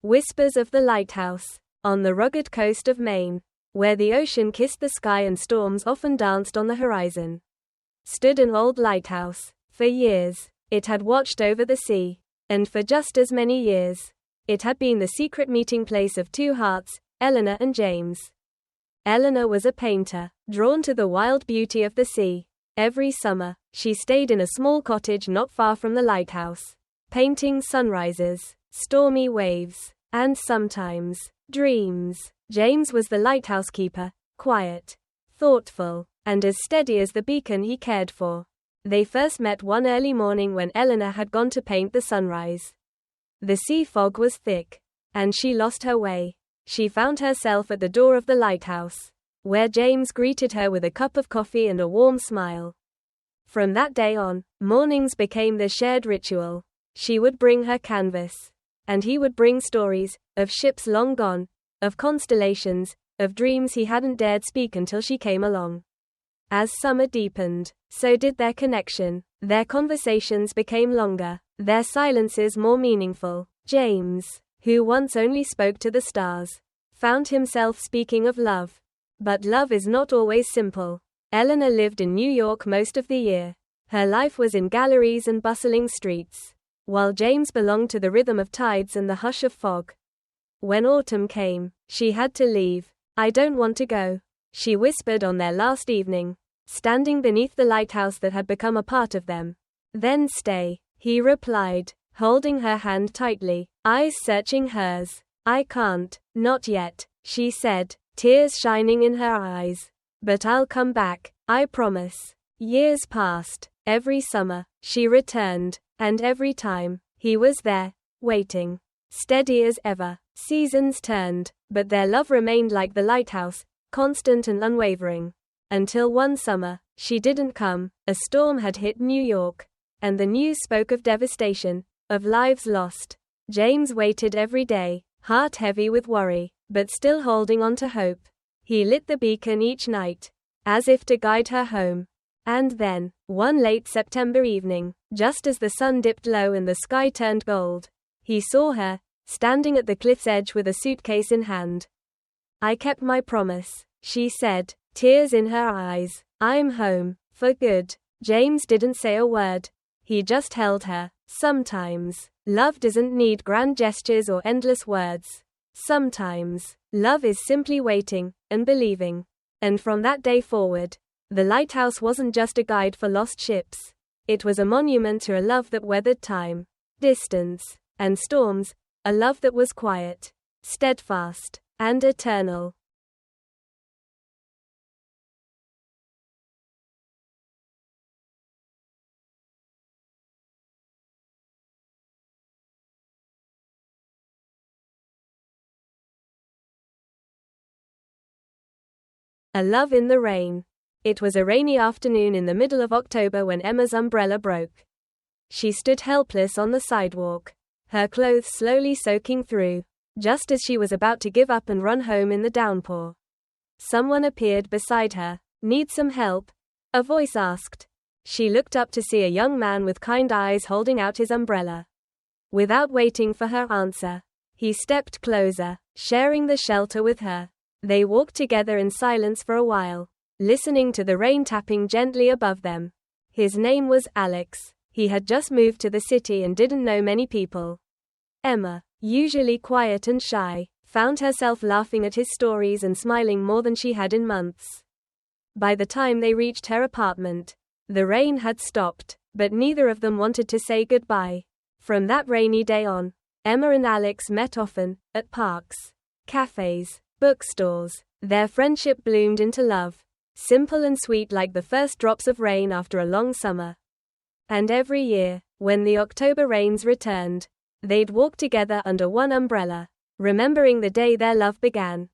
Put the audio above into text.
Whispers of the lighthouse. On the rugged coast of Maine, where the ocean kissed the sky and storms often danced on the horizon, stood an old lighthouse. For years, it had watched over the sea. And for just as many years, it had been the secret meeting place of two hearts, Eleanor and James. Eleanor was a painter, drawn to the wild beauty of the sea. Every summer, she stayed in a small cottage not far from the lighthouse, painting sunrises, stormy waves, and sometimes, dreams. James was the lighthouse keeper, quiet, thoughtful, and as steady as the beacon he cared for. They first met one early morning when Eleanor had gone to paint the sunrise. The sea fog was thick, and she lost her way. She found herself at the door of the lighthouse, where James greeted her with a cup of coffee and a warm smile. From that day on, mornings became the shared ritual. She would bring her canvas, and he would bring stories, of ships long gone, of constellations, of dreams he hadn't dared speak until she came along. As summer deepened, so did their connection. Their conversations became longer, their silences more meaningful. James, who once only spoke to the stars, found himself speaking of love. But love is not always simple. Eleanor lived in New York most of the year. Her life was in galleries and bustling streets, while James belonged to the rhythm of tides and the hush of fog. When autumn came, she had to leave. "I don't want to go," she whispered on their last evening, standing beneath the lighthouse that had become a part of them. "Then stay," he replied, holding her hand tightly, eyes searching hers. "I can't, not yet," she said, tears shining in her eyes. "But I'll come back, I promise." Years passed. Every summer, she returned, and every time, he was there, waiting, steady as ever. Seasons turned, but their love remained like the lighthouse, constant and unwavering. Until one summer, she didn't come. A storm had hit New York, and the news spoke of devastation, of lives lost. James waited every day, heart heavy with worry, but still holding on to hope. He lit the beacon each night, as if to guide her home. And then, one late September evening, just as the sun dipped low and the sky turned gold, he saw her, standing at the cliff's edge with a suitcase in hand. "I kept my promise," she said, tears in her eyes. "I'm home, for good." James didn't say a word. He just held her. Sometimes, love doesn't need grand gestures or endless words. Sometimes, love is simply waiting, and believing. And from that day forward, the lighthouse wasn't just a guide for lost ships. It was a monument to a love that weathered time, distance, and storms, a love that was quiet, steadfast, and eternal. A Love in the Rain. It was a rainy afternoon in the middle of October when Emma's umbrella broke. She stood helpless on the sidewalk, her clothes slowly soaking through, just as she was about to give up and run home in the downpour. Someone appeared beside her. "Need some help?" a voice asked. She looked up to see a young man with kind eyes holding out his umbrella. Without waiting for her answer, he stepped closer, sharing the shelter with her. They walked together in silence for a while, listening to the rain tapping gently above them. His name was Alex. He had just moved to the city and didn't know many people. Emma, usually quiet and shy, found herself laughing at his stories and smiling more than she had in months. By the time they reached her apartment, the rain had stopped, but neither of them wanted to say goodbye. From that rainy day on, Emma and Alex met often, at parks, cafes, bookstores. Their friendship bloomed into love, simple and sweet like the first drops of rain after a long summer. And every year, when the October rains returned, they'd walk together under one umbrella, remembering the day their love began.